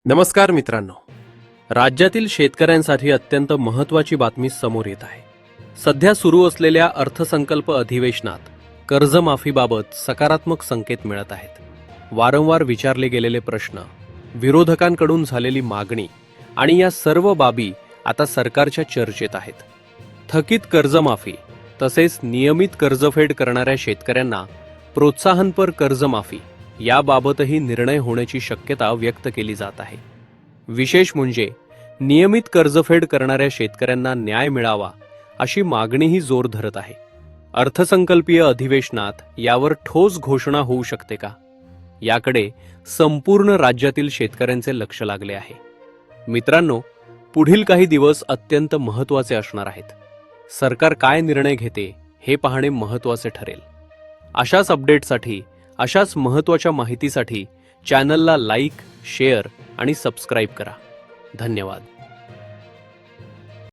नमस्कार मित्रांनो, राज्यातील शेतकऱ्यांसाठी अत्यंत महत्त्वाची बातमी समोर येत आहे. सध्या सुरू असलेल्या अर्थसंकल्प अधिवेशनात कर्जमाफीबाबत सकारात्मक संकेत मिळत आहेत. वारंवार विचारले गेलेले प्रश्न, विरोधकांकडून झालेली मागणी आणि या सर्व बाबी आता सरकारच्या चर्चेत आहेत. थकीत कर्जमाफी तसेच नियमित कर्जफेड करणाऱ्या शेतकऱ्यांना प्रोत्साहनपर कर्जमाफी याबाबतही निर्णय होण्याची शक्यता व्यक्त केली जात आहे. विशेष म्हणजे नियमित कर्जफेड करणाऱ्या शेतकऱ्यांना न्याय मिळावा अशी मागणीही जोर धरत आहे. अर्थसंकल्पीय अधिवेशनात यावर ठोस घोषणा होऊ शकते का, याकडे संपूर्ण राज्यातील शेतकऱ्यांचे लक्ष लागले आहे. मित्रांनो, पुढील काही दिवस अत्यंत महत्त्वाचे असणार आहेत. सरकार काय निर्णय घेते हे पाहणे महत्त्वाचे ठरेल. अशाच अपडेटसाठी, अशाच महत्त्वाच्या माहितीसाठी चॅनलला लाईक, शेअर आणि सबस्क्राईब करा. धन्यवाद.